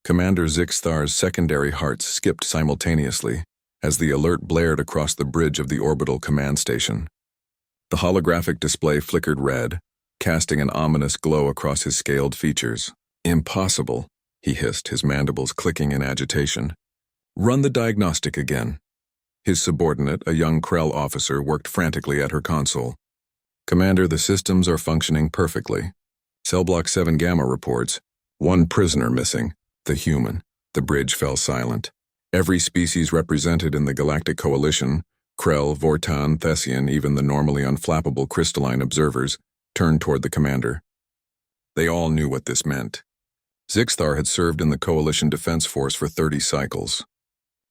Commander Zixthar's secondary hearts skipped simultaneously as the alert blared across the bridge of the orbital command station. The holographic display flickered red, casting an ominous glow across his scaled features. "Impossible," he hissed, his mandibles clicking in agitation. "Run the diagnostic again." His subordinate, a young Krell officer, worked frantically at her console. "Commander, the systems are functioning perfectly. Cell Block 7 Gamma reports, 1 prisoner missing, the human." The bridge fell silent. Every species represented in the Galactic Coalition, Krell, Vortan, Thessian, even the normally unflappable crystalline observers, turned toward the commander. They all knew what this meant. Zixthar had served in the Coalition Defense Force for 30 cycles.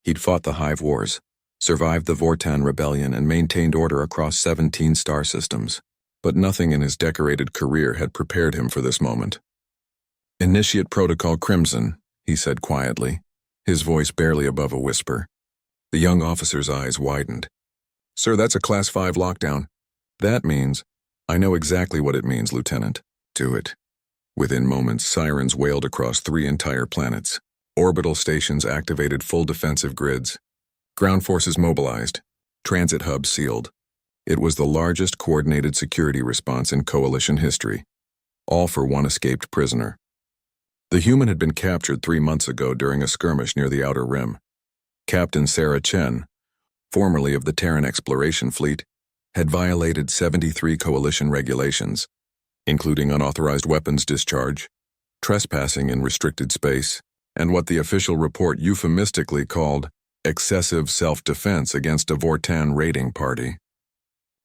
He'd fought the Hive Wars, survived the Vortan Rebellion, and maintained order across 17 star systems. But nothing in his decorated career had prepared him for this moment. "Initiate Protocol Crimson," he said quietly, his voice barely above a whisper. The young officer's eyes widened. "Sir, that's a Class 5 lockdown." "That means—" "I know exactly what it means, Lieutenant. Do it." Within moments, sirens wailed across 3 entire planets. Orbital stations activated full defensive grids. Ground forces mobilized. Transit hubs sealed. It was the largest coordinated security response in Coalition history. All for one escaped prisoner. The human had been captured 3 months ago during a skirmish near the Outer Rim. Captain Sarah Chen, formerly of the Terran Exploration Fleet, had violated 73 Coalition regulations, including unauthorized weapons discharge, trespassing in restricted space, and what the official report euphemistically called excessive self-defense against a Vortan raiding party.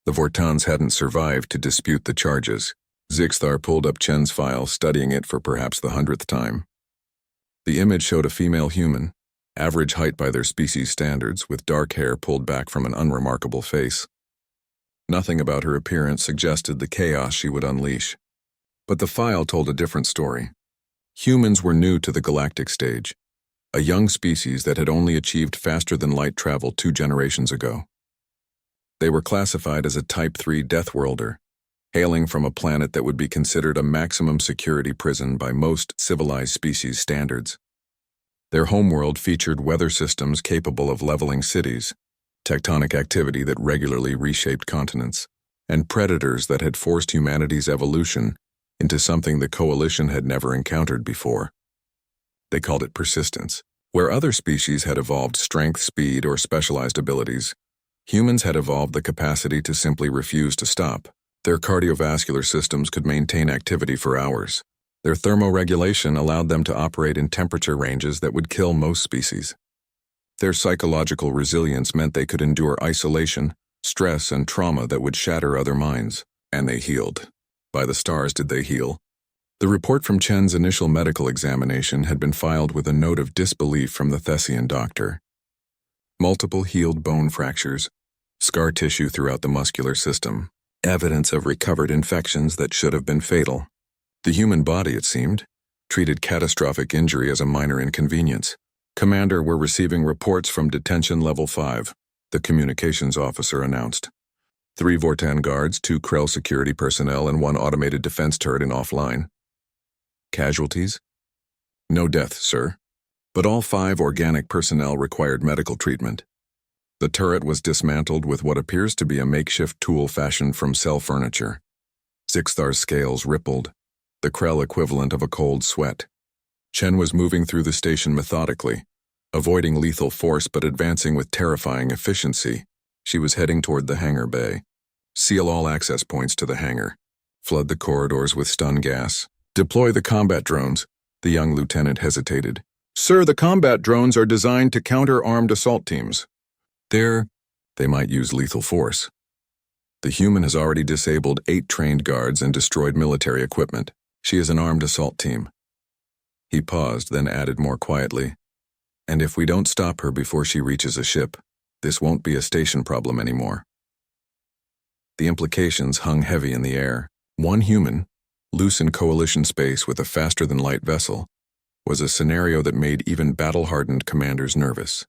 The Vortans hadn't survived to dispute the charges. Zixthar pulled up Chen's file, studying it for perhaps the 100th time. The image showed a female human, average height by their species standards, with dark hair pulled back from an unremarkable face. Nothing about her appearance suggested the chaos she would unleash. But the file told a different story. Humans were new to the galactic stage, a young species that had only achieved faster-than-light travel 2 generations ago. They were classified as a Type 3 Death Worlder, hailing from a planet that would be considered a maximum security prison by most civilized species standards. Their homeworld featured weather systems capable of leveling cities, tectonic activity that regularly reshaped continents, and predators that had forced humanity's evolution into something the Coalition had never encountered before. They called it persistence. Where other species had evolved strength, speed, or specialized abilities, humans had evolved the capacity to simply refuse to stop. Their cardiovascular systems could maintain activity for hours. Their thermoregulation allowed them to operate in temperature ranges that would kill most species. Their psychological resilience meant they could endure isolation, stress, and trauma that would shatter other minds. And they healed. By the stars did they heal. The report from Chen's initial medical examination had been filed with a note of disbelief from the Thessian doctor. Multiple healed bone fractures, scar tissue throughout the muscular system, evidence of recovered infections that should have been fatal. The human body, it seemed, treated catastrophic injury as a minor inconvenience. "Commander, we're receiving reports from Detention Level 5, the communications officer announced. 3 Vortan guards, 2 Krell security personnel, and 1 automated defense turret in offline. Casualties? No deaths, sir. But all 5 organic personnel required medical treatment. The turret was dismantled with what appears to be a makeshift tool fashioned from cell furniture." Zixthar's scales rippled, the Krell equivalent of a cold sweat. Chen was moving through the station methodically, avoiding lethal force but advancing with terrifying efficiency. She was heading toward the hangar bay. "Seal all access points to the hangar. Flood the corridors with stun gas. Deploy the combat drones." The young lieutenant hesitated. "Sir, the combat drones are designed to counter armed assault teams. They might use lethal force. The human has already disabled 8 trained guards and destroyed military equipment. She is an armed assault team." He paused, then added more quietly, "And if we don't stop her before she reaches a ship, this won't be a station problem anymore." The implications hung heavy in the air. One human, loose in Coalition space with a faster-than-light vessel, was a scenario that made even battle-hardened commanders nervous.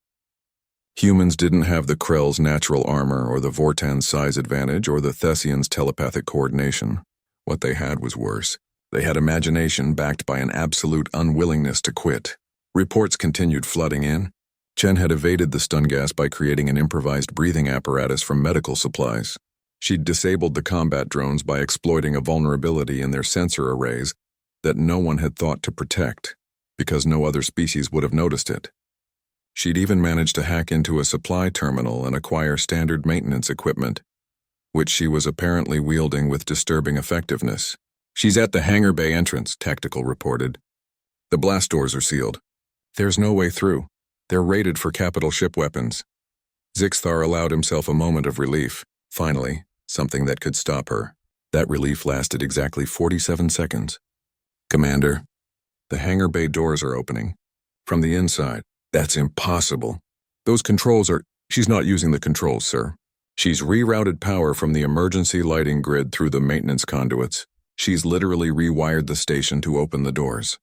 Humans didn't have the Krell's natural armor or the Vortan's size advantage or the Thessians' telepathic coordination. What they had was worse. They had imagination backed by an absolute unwillingness to quit. Reports continued flooding in. Chen had evaded the stun gas by creating an improvised breathing apparatus from medical supplies. She'd disabled the combat drones by exploiting a vulnerability in their sensor arrays that no one had thought to protect, because no other species would have noticed it. She'd even managed to hack into a supply terminal and acquire standard maintenance equipment, which she was apparently wielding with disturbing effectiveness. "She's at the hangar bay entrance," Tactical reported. "The blast doors are sealed. There's no way through. They're rated for capital ship weapons." Zixthar allowed himself a moment of relief. Finally, something that could stop her. That relief lasted exactly 47 seconds. "Commander, the hangar bay doors are opening. From the inside." "That's impossible. Those controls are—" "She's not using the controls, sir. She's rerouted power from the emergency lighting grid through the maintenance conduits. She's literally rewired the station to open the doors."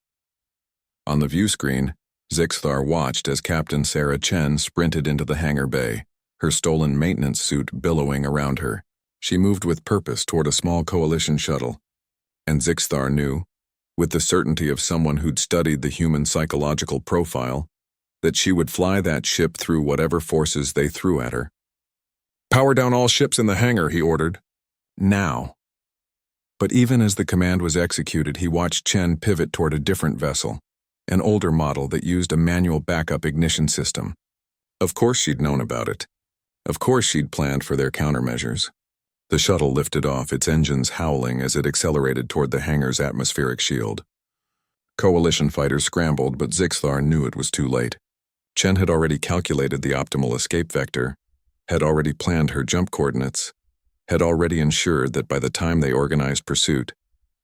On the view screen, Zixthar watched as Captain Sarah Chen sprinted into the hangar bay, her stolen maintenance suit billowing around her. She moved with purpose toward a small Coalition shuttle, and Zixthar knew, with the certainty of someone who'd studied the human psychological profile, that she would fly that ship through whatever forces they threw at her. "Power down all ships in the hangar," he ordered. "Now." But even as the command was executed, he watched Chen pivot toward a different vessel, an older model that used a manual backup ignition system. Of course she'd known about it. Of course she'd planned for their countermeasures. The shuttle lifted off, its engines howling as it accelerated toward the hangar's atmospheric shield. Coalition fighters scrambled, but Zixthar knew it was too late. Chen had already calculated the optimal escape vector, had already planned her jump coordinates, had already ensured that by the time they organized pursuit,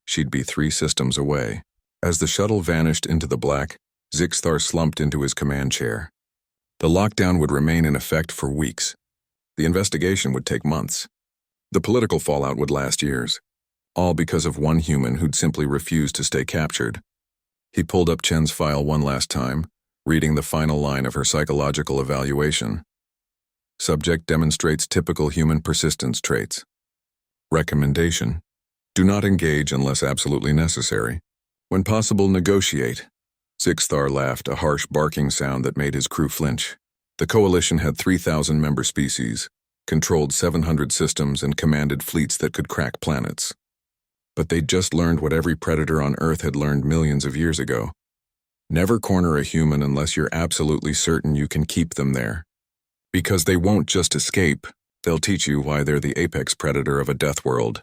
she'd be 3 systems away. As the shuttle vanished into the black, Zixthar slumped into his command chair. The lockdown would remain in effect for weeks. The investigation would take months. The political fallout would last years, all because of one human who'd simply refused to stay captured. He pulled up Chen's file one last time, reading the final line of her psychological evaluation. Subject demonstrates typical human persistence traits. Recommendation: do not engage unless absolutely necessary. When possible, negotiate. Zixthar laughed, a harsh barking sound that made his crew flinch. The Coalition had 3,000 member species, controlled 700 systems, and commanded fleets that could crack planets. But they'd just learned what every predator on Earth had learned millions of years ago. Never corner a human unless you're absolutely certain you can keep them there. Because they won't just escape, they'll teach you why they're the apex predator of a death world.